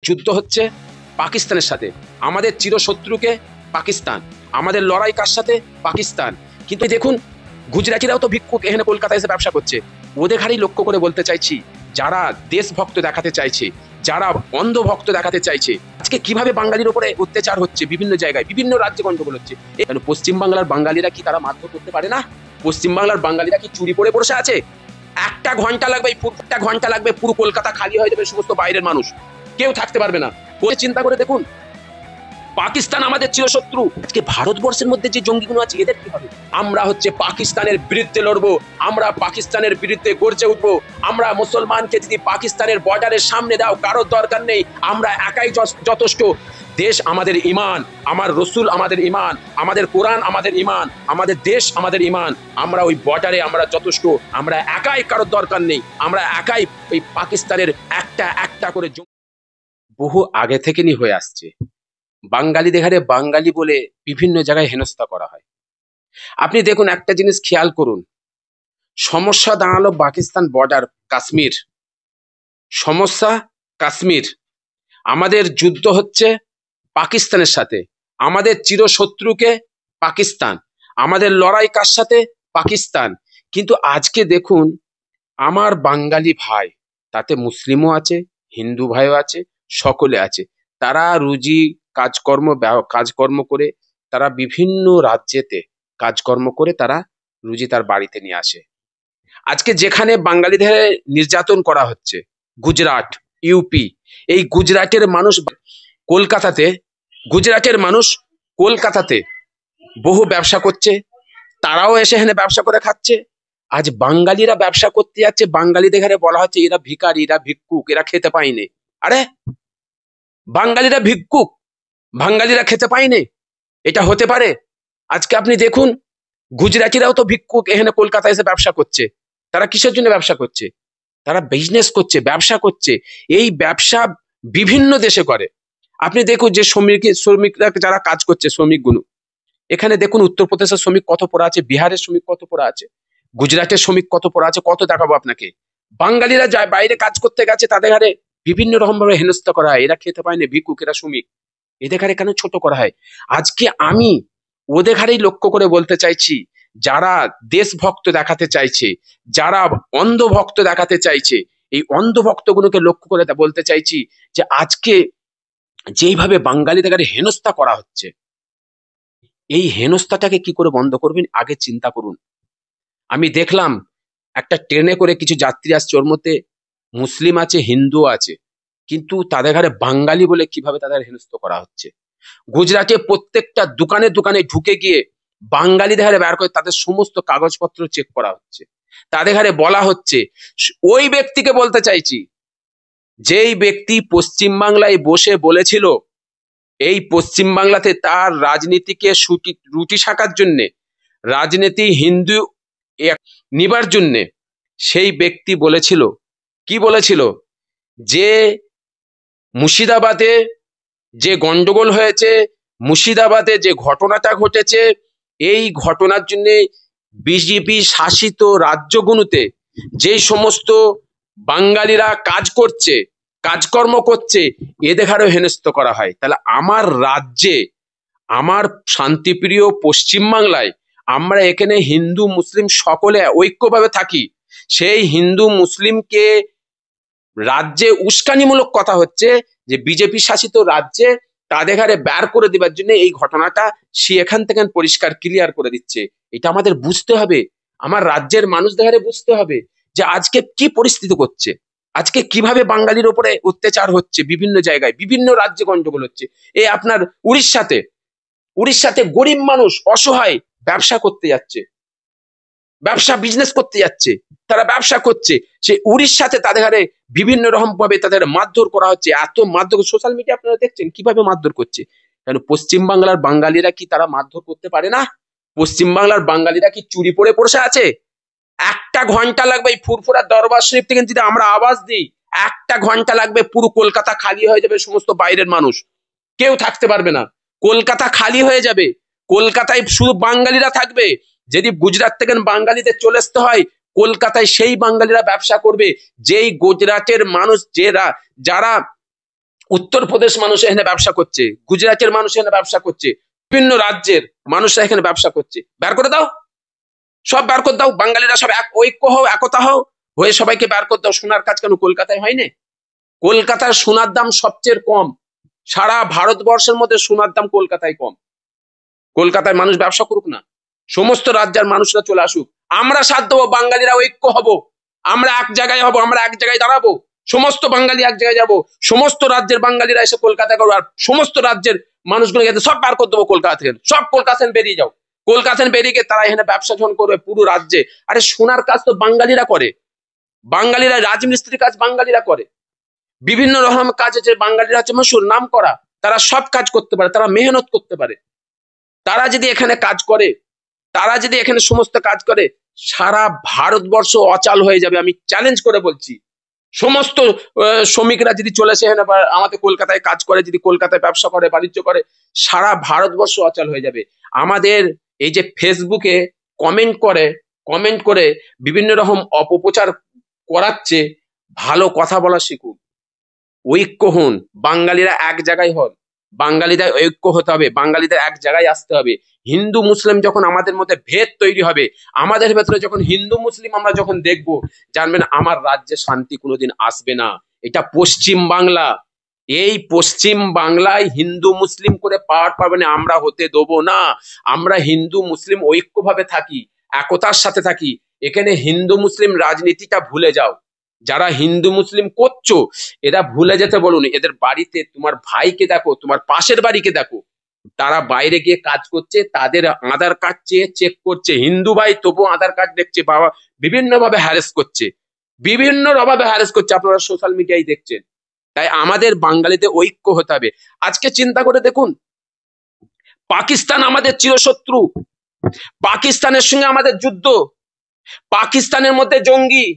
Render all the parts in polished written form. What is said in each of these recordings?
যুদ্ধ হচ্ছে পাকিস্তানের সাথে, আমাদের চিরশত্রুকে পাকিস্তান, আমাদের লড়াই কার সাথে? পাকিস্তান। কিন্তু দেখুন গুজরাটিরাও তো ভিক্ষুক এখানে কলকাতায় এসে ব্যবসা করছে। ওদের ঘাড়েই লক্ষ্য করে বলতে চাইছি, যারা দেশভক্ত দেখাতে চাইছে, যারা অন্ধভক্ত দেখাতে চাইছে, আজকে কিভাবে বাঙালির উপরে অত্যাচার হচ্ছে বিভিন্ন জায়গায়, বিভিন্ন রাজ্যে গন্ডগোল হচ্ছে। কেন পশ্চিমবাংলার বাঙালিরা কি তারা মারধর করতে পারে না? পশ্চিমবাংলার বাঙালিরা কি চুরি পরে বসে আছে? একটা ঘন্টা লাগবে, পুরো কলকাতা খালি হয়ে যাবে, সমস্ত বাইরের মানুষ কেউ থাকতে পারবে না। চিন্তা করে দেখুন, পাকিস্তান আমাদের চিরশত্রু। আজকে ভারতবর্ষের মধ্যে যে জঙ্গিগুলো আছে এদের কি হবে? আমরা হচ্ছে পাকিস্তানের বিরুদ্ধে লড়বো, আমরা পাকিস্তানের বিরুদ্ধে গর্জে উঠবো। আমরা মুসলমানকে যদি পাকিস্তানের বর্ডারের সামনে দাও, কারোর দরকার নেই, আমরা একাই যথেষ্ট। দেশ আমাদের ইমান, আমার রসুল আমাদের ইমান, আমাদের কোরআন আমাদের ইমান, আমাদের দেশ আমাদের ইমান। আমরা ওই বর্ডারে আমরা যথেষ্ট, আমরা একাই, কারোর দরকার নেই, আমরা একাই ওই পাকিস্তানের একটা করে। বহু আগে থেকে হয়ে আসছে, বাঙালি দেখারে বাঙালি বলে বিভিন্ন জায়গায় হেনস্থা করা হয়। আপনি দেখুন একটা জিনিস খেয়াল করুন, সমস্যা দাঁড়ালো পাকিস্তান বর্ডার, কাশ্মীর সমস্যা, কাশ্মীর। আমাদের যুদ্ধ হচ্ছে পাকিস্তানের সাথে, আমাদের চিরশত্রুকে পাকিস্তান, আমাদের লড়াই কার সাথে? পাকিস্তান। কিন্তু আজকে দেখুন আমার বাঙালি ভাই, তাতে মুসলিমও আছে, হিন্দু ভাইও আছে, সকলে আছে, তারা রুজি কাজকর্ম করে, তারা বিভিন্ন রাজ্যেতে কাজকর্ম করে তারা রুজি তার বাড়িতে নিয়ে আসে। আজকে যেখানে বাঙালিদের নির্যাতন করা হচ্ছে, গুজরাট, ইউপি, এই গুজরাটের মানুষ কলকাতাতে বহু ব্যবসা করছে, তারাও এসে এখানে ব্যবসা করে খাচ্ছে। আজ বাঙালিরা ব্যবসা করতে যাচ্ছে, বাঙালিদের ঘরে বলা হচ্ছে এরা ভিখারি, এরা ভিক্ষুক, এরা খেতে পায়নি। আরে বাঙালিরা ভিক্ষুক, বাঙালিরা খেতে পায়নি, এটা হতে পারে? আজকে আপনি দেখুন গুজরাটিরাও তো ভিক্ষুক এখানে কলকাতায় এসে ব্যবসা করছে। তারা কিসের জন্য ব্যবসা করছে? তারা বিজনেস করছে, ব্যবসা করছে। এই ব্যবসা বিভিন্ন দেশে করে। আপনি দেখুন যে শ্রমিকরা যারা কাজ করছে, শ্রমিকগুলো এখানে দেখুন উত্তরপ্রদেশের শ্রমিক কত পড়া আছে, বিহারের শ্রমিক কত পড়া আছে, গুজরাটের শ্রমিক কত পড়া আছে, কত দেখাবো আপনাকে। বাঙালিরা যায় বাইরে কাজ করতে গেছে, তাদের ঘরে বিভিন্ন রকম ভাবে হেনস্থা করা হয়, এরা খেতে পায়নি, ভিক্ষুক, এরা শ্রমিক, এদের ঘরে কেন ছোট করা হয়? আজকে আমি ওদের ঘরেই লক্ষ্য করে বলতে চাইছি, যারা দেশভক্ত দেখাতে চাইছে, যারা অন্ধভক্ত দেখাতে চাইছে, এই অন্ধভক্তগুলোকে লক্ষ্য করে বলতে চাইছি যে আজকে যেইভাবে বাঙালিদের ঘরে হেনস্থা করা হচ্ছে, এই হেনস্থাটাকে কি করে বন্ধ করবেন আগে চিন্তা করুন। আমি দেখলাম একটা ট্রেনে করে কিছু যাত্রী আসছে, ওর মধ্যে মুসলিম আছে, হিন্দু আছে, কিন্তু তাদের ঘরে বাঙালি বলে কিভাবে তাদের হেনস্থা করা হচ্ছে। গুজরাটে প্রত্যেকটা দোকানে দোকানে ঢুকে গিয়ে বাঙালিদের ঘরে বের করে তাদের সমস্ত কাগজপত্র চেক করা হচ্ছে। তাদের ঘরে বলা হচ্ছে, ওই ব্যক্তিকে বলতে চাইছি যেই ব্যক্তি পশ্চিমবাংলায় বসে বলেছিল এই পশ্চিমবাংলাতে তার রাজনীতিকে রুটি শাকার জন্যে, রাজনীতি হিন্দু নিবার জন্যে, সেই ব্যক্তি বলেছিল, কি বলেছিল, যে মুর্শিদাবাদে যে গন্ডগোল হয়েছে, মুর্শিদাবাদে যে ঘটনাটা ঘটেছে, এই ঘটনার জন্য বিজেপি শাসিত রাজ্যগুলোতে যে সমস্ত বাঙালিরা কাজকর্ম করছে, এদের ঘরেও হেনস্থা করা হয়। তাহলে আমার রাজ্যে, আমার শান্তিপ্রিয় পশ্চিমবাংলায় আমরা এখানে হিন্দু মুসলিম সকলে ঐক্যভাবে থাকি, সেই হিন্দু মুসলিমকে রাজ্যে উস্কানিমূলক কথা হচ্ছে যে বিজেপি শাসিত রাজ্যে তাদের ঘরে বের করে দেবার জন্য এই ঘটনাটা সে এখান থেকে পরিষ্কার ক্লিয়ার করে দিচ্ছে। এটা আমাদের বুঝতে হবে, আমার রাজ্যের মানুষদের ঘরে বুঝতে হবে যে আজকে কি পরিস্থিতি করছে, আজকে কিভাবে বাঙালির উপরে অত্যাচার হচ্ছে, বিভিন্ন জায়গায় বিভিন্ন রাজ্যে গন্ডগোল হচ্ছে। এই আপনার উড়িষ্যাতে গরিব মানুষ অসহায় ব্যবসা করতে যাচ্ছে, বিজনেস করতে যাচ্ছে, তারা ব্যবসা করছে, সেই উড়িষ্যাতে তাদের ঘরে বিভিন্ন রকম ভাবে তাদের মারধর করা হচ্ছে। এত মারধর সোশ্যাল মিডিয়া আপনারা দেখছেন কিভাবে মারধর করছে। কেন পশ্চিমবাংলার বাঙালিরা কি তারা মারধর করতে পারে না? পশ্চিমবাংলার বাঙালিরা কি চুরি পরে বসে আছে? একটা ঘন্টা লাগবে এই ফুরফুরা দরবার শরীফ থেকে যদি আমরা আওয়াজ দিই, একটা ঘন্টা লাগবে, পুরো কলকাতা খালি হয়ে যাবে, সমস্ত বাইরের মানুষ কেউ থাকতে পারবে না, কলকাতা খালি হয়ে যাবে, কলকাতায় শুধু বাঙালিরা থাকবে। যদি গুজরাট থেকে বাঙালিদের চলে আসতে হয়, কলকাতায় সেই বাঙালিরা ব্যবসা করবে যেই গুজরাটের মানুষ যারা উত্তরপ্রদেশ মানুষ এখানে ব্যবসা করছে, গুজরাটের মানুষ এখানে ব্যবসা করছে, বিভিন্ন রাজ্যের মানুষরা এখানে ব্যবসা করছে। বের করে দাও, সব বের করে দাও। বাঙালিরা সব এক ঐক্য হও, একতা হও, হয়ে সবাইকে বের করে দাও। সোনার কাজ কেন কলকাতায় হয়নি? কলকাতার সোনার দাম সবচেয়ে কম, সারা ভারতবর্ষের মধ্যে সোনার দাম কলকাতায় কম। কলকাতায় মানুষ ব্যবসা করুক না, সমস্ত রাজ্যের মানুষরা চলে আসুক, আমরা সাথ দেবো, বাঙালিরা ঐক্য হব, আমরা এক জায়গায় হব, আমরা এক জায়গায় দাঁড়াবো, সমস্ত বাঙালি এক জায়গায় যাবো, সমস্ত রাজ্যের বাঙালিরা এসে কলকাতা করবো, আর সমস্ত রাজ্যের মানুষগুলোকে সব বার করে দেবো কলকাতা থেকে। সব কলকাতা বেরিয়ে যাও, কলকাতা বেরিয়ে গিয়ে তারা এখানে ব্যবসা যখন করবে পুরো রাজ্যে। আরে সোনার কাজ তো বাঙালিরা করে, বাঙালিরা রাজমিস্ত্রি কাজ বাঙালিরা করে, বিভিন্ন রকম কাজ আছে, বাঙালিরা হচ্ছে মশুর নাম করা, তারা সব কাজ করতে পারে, তারা মেহনত করতে পারে। তারা যদি এখানে কাজ করে, তারা যদি এখানে সমস্ত কাজ করে, সারা ভারতবর্ষ অচল হয়ে যাবে। আমি চ্যালেঞ্জ করে বলছি, সমস্ত শ্রমিকরা যদি চলে আসে এখানে আমাদের কলকাতায় কাজ করে, যদি কলকাতায় ব্যবসা করে, বাণিজ্য করে, সারা ভারতবর্ষ অচল হয়ে যাবে। আমাদের এই যে ফেসবুকে কমেন্ট করে বিভিন্ন রকম অপপ্রচার করাচ্ছে, ভালো কথা বলা শিখুন, ঐক্য হন, বাঙালিরা এক জায়গায় হন, বাঙালিদের ঐক্য হতে হবে, বাঙালিদের এক জায়গায় আসতে হবে। হিন্দু মুসলিম যখন আমাদের মধ্যে ভেদ তৈরি হবে, আমাদের ভেতরে যখন হিন্দু মুসলিম আমরা যখন দেখবো, জানবেন আমার রাজ্যে শান্তি কোনোদিন আসবে না। এটা পশ্চিম বাংলা, এই পশ্চিম বাংলায় হিন্দু মুসলিম করে পাওয়ার পাবে না, আমরা হতে দেবো না। আমরা হিন্দু মুসলিম ঐক্যভাবে থাকি, একতার সাথে থাকি। এখানে হিন্দু মুসলিম রাজনীতিটা ভুলে যাও। যারা হিন্দু মুসলিম করছো এরা ভুলে যেতে বলুন। এদের বাড়িতে তোমার ভাইকে দেখো, তোমার পাশের বাড়িকে দেখো, তারা বাইরে গিয়ে কাজ করছে, তাদের আধার কার্ড চেক করছে, হিন্দু ভাই তবু আধার কার্ড দেখছে, বাবা বিভিন্ন ভাবে হ্যারেস করছে, বিভিন্ন ভাবে হ্যারেস করছে, আপনারা সোশ্যাল মিডিয়ায় দেখছেন। তাই আমাদের বাঙালিদের ঐক্য হতে হবে। আজকে চিন্তা করে দেখুন, পাকিস্তান আমাদের চিরশত্রু, পাকিস্তানের সঙ্গে আমাদের যুদ্ধ, পাকিস্তানের মধ্যে জঙ্গি,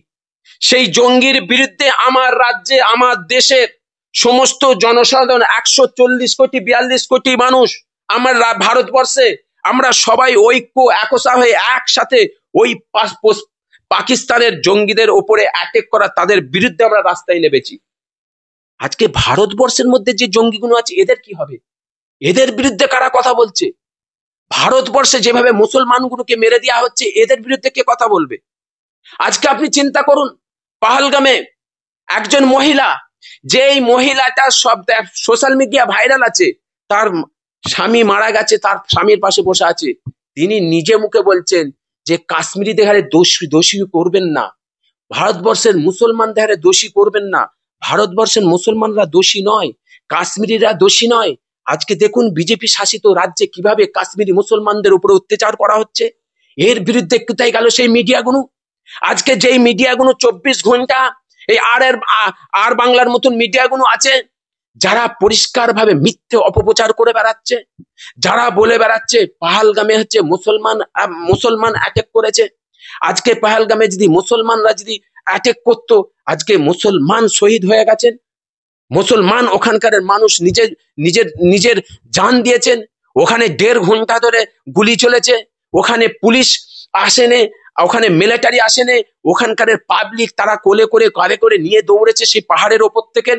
সেই জঙ্গির বিরুদ্ধে আমার রাজ্যে, আমার দেশের সমস্ত জনসাধারণ 140 কোটি 42 কোটি মানুষ, আমার ভারতবর্ষে আমরা সবাই ঐক্য একসা হয়ে একসাথে ওই পাকিস্তানের জঙ্গিদের ওপরে অ্যাটাক করা, তাদের বিরুদ্ধে আমরা রাস্তায় নেমেছি। আজকে ভারতবর্ষের মধ্যে যে জঙ্গিগুলো আছে এদের কি হবে? এদের বিরুদ্ধে কারা কথা বলছে? ভারতবর্ষে যেভাবে মুসলমানগুলোকে মেরে দেওয়া হচ্ছে, এদের বিরুদ্ধে কে কথা বলবে? আজকে আপনি চিন্তা করুন, পাহালগামে একজন মহিলা, যেই মহিলাটা সব সোশ্যাল মিডিয়া ভাইরাল আছে, তার স্বামী মারা গেছে, তার স্বামীর পাশে বসে আছে, তিনি নিজে মুখে বলছেন যে কাশ্মীরিদের হারে দোষী করবেন না, ভারতবর্ষের মুসলমানদের হারে দোষী করবেন না, ভারতবর্ষের মুসলমানরা দোষী নয়, কাশ্মীরিরা দোষী নয়। আজকে দেখুন বিজেপি শাসিত রাজ্যে কিভাবে কাশ্মীরি মুসলমানদের উপরে অত্যাচার করা হচ্ছে। এর বিরুদ্ধে কোথায় গেল সেই মিডিয়াগুলো? আজকে যেই মিডিয়াগুলো 24 ঘন্টা এই আর বাংলার মতন মিডিয়াগুলো আছে, যারা পরিষ্কার ভাবে মিথ্যে অপপ্রচার করে বেড়াচ্ছে, যারা বলে বেড়াচ্ছে পাহালগামে হচ্ছে মুসলমান অ্যাটাক করেছে। আজকে পাহালগামে যদি মুসলমানরা যদি অ্যাটাক করতো, আজকে মুসলমান শহীদ হয়ে গেছেন, মুসলমান ওখানকার মানুষ নিজের নিজের নিজের জান দিয়েছেন। ওখানে 1.5 ঘন্টা ধরে গুলি চলেছে, ওখানে পুলিশ আসেনে, ওখানে মিলিটারি আসেনে, ওখানকার পাবলিক তারা কোলে করে কারে করে নিয়ে দৌড়েছে সেই পাহাড়ের ওপর থেকে,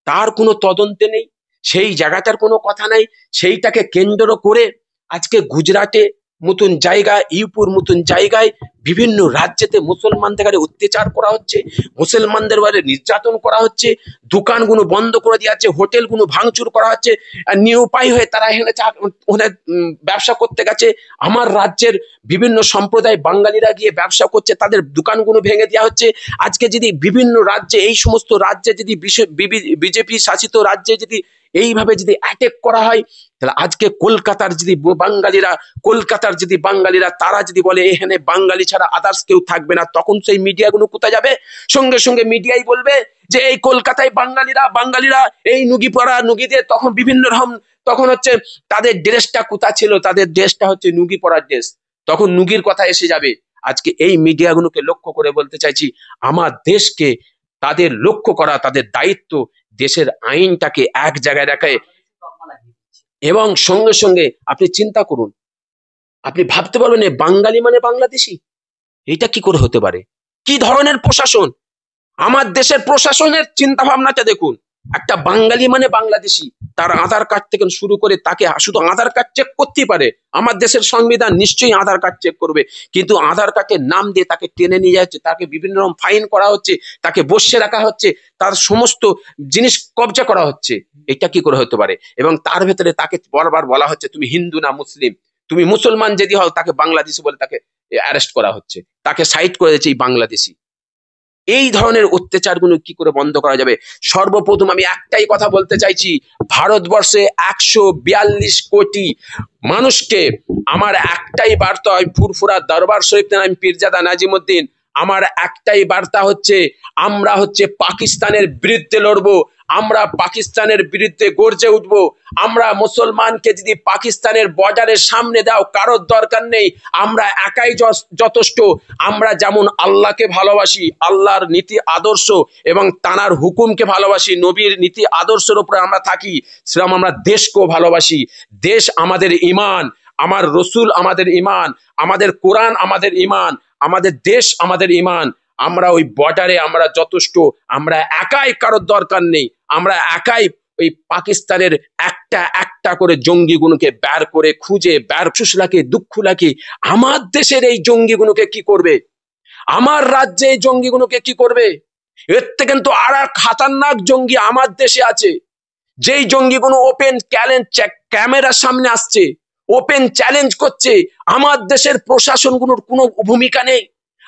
তার কোনো তদন্তে নেই, সেই জায়গাটার কোনো কথা নাই। সেইটাকে কেন্দ্র করে আজকে গুজরাটে মতন জায়গায়, ইউপির মতন জায়গায় বিভিন্ন রাজ্যেতে মুসলমানদের অত্যাচার করা হচ্ছে, মুসলমানদের বারে নির্যাতন করা হচ্ছে, দোকানগুলো বন্ধ করে দেওয়া হচ্ছে, হোটেলগুলো ভাঙচুর করা হচ্ছে, নিরুপায় হয়ে তারা এখানে ব্যবসা করতে গেছে। আমার রাজ্যের বিভিন্ন সম্প্রদায় বাঙালিরা গিয়ে ব্যবসা করছে, তাদের দোকানগুলো ভেঙে দেওয়া হচ্ছে। আজকে যদি বিভিন্ন রাজ্যে, এই সমস্ত রাজ্যে যদি বিজেপি শাসিত রাজ্যে যদি এইভাবে যদি অ্যাটাক করা হয়, তাহলে আজকে কলকাতার যদি বাঙালিরা তারা যদি বলে এখানে বাঙালি ছাড়া আদার্স কেউ থাকবে না, তখন সেই মিডিয়াগুলো কোথায় যাবে? সঙ্গে সঙ্গে মিডিয়াই বলবে যে এই কলকাতায় বাঙালিরা এই নুগিদের তখন বিভিন্ন রকম, তখন হচ্ছে তাদের ড্রেসটা কোথা ছিল, তাদের ড্রেসটা হচ্ছে নুগি পরার ড্রেস, তখন নুগির কথা এসে যাবে। আজকে এই মিডিয়াগুলোকে লক্ষ্য করে বলতে চাইছি, আমার দেশকে তাদের লক্ষ্য করা তাদের দায়িত্ব, দেশের আইনটাকে এক জায়গায় রাখে। এবং সঙ্গে সঙ্গে আপনি চিন্তা করুন, আপনি ভাবতে পারবেন বাঙালি মানে বাংলাদেশি, এটা কি করে হতে পারে? কি ধরনের প্রশাসন! আমার দেশের প্রশাসনের চিন্তা ভাবনাটা দেখুন, একটা বাঙালি মানে বাংলাদেশি, তার আধার কার্ড থেকে শুরু করে তাকে শুধু আধার কার্ড চেক করতেই পারে। আমার দেশের সংবিধান নিশ্চয়ই আধার কার্ড চেক করবে, কিন্তু আধার কার্ডের নাম দিয়ে তাকে টেনে নিয়ে যাচ্ছে, তাকে বিভিন্ন রকম ফাইন করা হচ্ছে, তাকে বসিয়ে রাখা হচ্ছে, তার সমস্ত জিনিস কবজা করা হচ্ছে। এটা কি করে হতে পারে? এবং তার ভেতরে তাকে বারবার বলা হচ্ছে তুমি হিন্দু না মুসলিম, তুমি মুসলমান যদি হও তাকে বাংলাদেশি বলে তাকে অ্যারেস্ট করা হচ্ছে, তাকে সাইড করে দিচ্ছে এই বাংলাদেশি। এই ধরনের অত্যাচারগুলো কি করে বন্ধ করা যাবে? সর্বপ্রথম আমি একটাই কথা বলতে চাইছি, ভারতবর্ষে 142 কোটি মানুষকে আমার একটাই বার্তা, হয় ফুরফুরা দরবার শরীফ আমি পীরজাদা নাজিমুদ্দিন, আমার একটাই বার্তা হচ্ছে আমরা হচ্ছে পাকিস্তানের বিরুদ্ধে লড়বো, আমরা পাকিস্তানের বিরুদ্ধে গর্জে উঠবো। আমরা মুসলমানকে যদি পাকিস্তানের বর্ডারের সামনে দাও কারোর দরকার নেই, আমরা একাই যথেষ্ট। আমরা যেমন আল্লাহকে ভালোবাসি, আল্লাহর নীতি আদর্শ এবং তানার হুকুমকে ভালোবাসি, নবীর নীতি আদর্শের উপরে আমরা থাকি, সেরকম আমরা দেশকেও ভালোবাসি। দেশ আমাদের ঈমান, আমার রসুল আমাদের ঈমান, আমাদের কোরআন আমাদের ঈমান, আমাদের দেশ আমাদের ঈমান। আমরা ওই বর্ডারে আমরা যথেষ্ট, আমরা একাই, কারোর দরকার নেই। আমরা একাই ওই পাকিস্তানের একটা একটা করে জঙ্গিগুলোকে বের করে খুঁজে বের, সুশলাকে দুঃখ লাগে আমার দেশের এই জঙ্গিগুলোকে কি করবে, আমার রাজ্যে এই জঙ্গিগুলোকে কি করবে? এর থেকে কিন্তু আর খাতারনাক জঙ্গি আমার দেশে আছে, যেই জঙ্গিগুলো ওপেন ক্যামেরার সামনে আসছে, ওপেন চ্যালেঞ্জ করছে। আমার দেশের প্রশাসনগুলোর কোনো ভূমিকা নেই,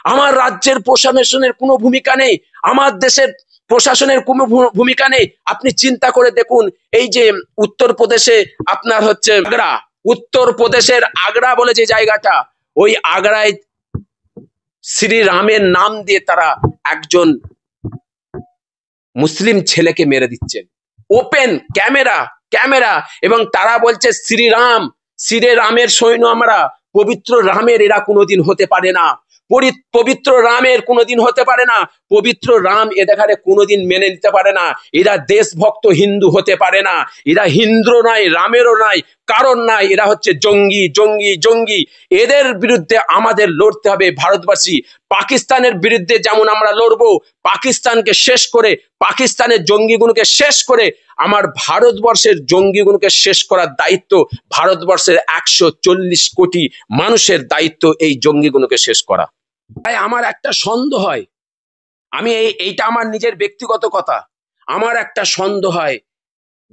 আমার রাজ্যের প্রশাসনের কোনো ভূমিকা নেই, আমার দেশের প্রশাসনের কোনো ভূমিকা নেই। আপনি চিন্তা করে দেখুন, এই যে উত্তরপ্রদেশে আপনার হচ্ছে আগ্রা, উত্তরপ্রদেশের আগ্রা বলে যে জায়গাটা, ওই আগ্রায় শ্রীরামের নাম দিয়ে তারা একজন মুসলিম ছেলেকে মেরে দিচ্ছেন, ওপেন ক্যামেরা, এবং তারা বলছে শ্রীরাম, শ্রীরামের সৈন্য আমরা, পবিত্র রামের এরা কোনোদিন হতে পারে না, পবিত্র রামের কোনোদিন হতে পারে না, পবিত্র রাম এদেরকে কোনোদিন মেনে নিতে পারে না, এরা দেশভক্ত হিন্দু হতে পারে না, এরা হিন্দু নয়, রামেরও নয়, কারণ নাই, এরা হচ্ছে জঙ্গি। এদের বিরুদ্ধে আমাদের লড়তে হবে ভারতবাসী। পাকিস্তানের বিরুদ্ধে যেমন আমরা লড়বো, পাকিস্তানকে শেষ করে, পাকিস্তানের জঙ্গিগুলোকে শেষ করে, আমার ভারতবর্ষের জঙ্গিগুলোকে শেষ করার দায়িত্ব ভারতবর্ষের 140 কোটি মানুষের দায়িত্ব, এই জঙ্গিগুলোকে শেষ করা। তাই আমার একটা সন্দেহ হয়, আমি এইটা আমার নিজের ব্যক্তিগত কথা, আমার একটা সন্দেহ হয়,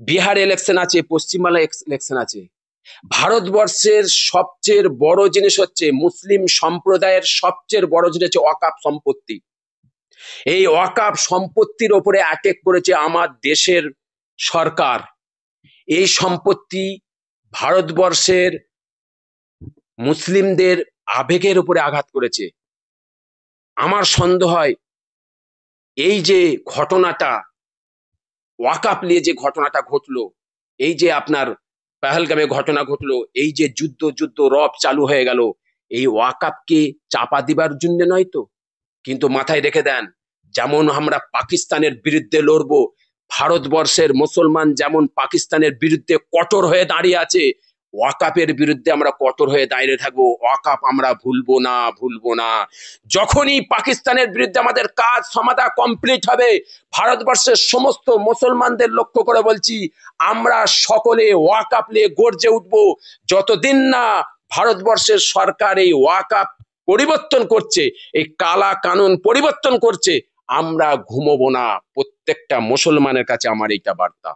বিহার ইলেকশন আছে, পশ্চিমবাংলা ইলেকশন আছে, ভারতবর্ষের সবচেয়ে বড় জিনিস হচ্ছে মুসলিম সম্প্রদায়ের সবচেয়ে বড় জিনিস হচ্ছে ওয়াকাফ সম্পত্তি। এই ওয়াকাফ সম্পত্তির ওপরে অ্যাটাক করেছে আমার দেশের সরকার। এই সম্পত্তি ভারতবর্ষের মুসলিমদের আবেগের উপরে আঘাত করেছে। আমার সন্দেহ হয় এই যে ঘটনাটা, ওয়াকাফ নিয়ে যে ঘটনাটা ঘটলো, এই যে আপনার পেহেলগামে ঘটনা ঘটলো, এই যে যুদ্ধ রব চালু হয়ে গেল, এই ওয়াকাফকে চাপা দিবার জন্য নয় তো, কিন্তু মাথায় রেখে দেন, যেমন আমরা পাকিস্তানের বিরুদ্ধে লড়বো, ভারতবর্ষের মুসলমান যেমন পাকিস্তানের বিরুদ্ধে কঠোর হয়ে দাঁড়িয়ে আছে, ওয়াকাফের বিরুদ্ধে আমরা কঠোর হয়ে দাঁড়িয়ে থাকবো। ওয়াকাফ আমরা ভুলবো না। যখনই পাকিস্তানের বিরুদ্ধে আমাদের কাজ সমাধা কমপ্লিট হবে, ভারতবর্ষের সমস্ত মুসলমানদের লক্ষ্য করে বলছি, আমরা সকলে ওয়াকাফ নিয়ে গর্জে উঠবো। যতদিন না ভারতবর্ষের সরকার এই ওয়াকাফ পরিবর্তন করছে, এই কালা কানুন পরিবর্তন করছে, আমরা ঘুমোবো না। প্রত্যেকটা মুসলমানের কাছে আমার এইটা বার্তা।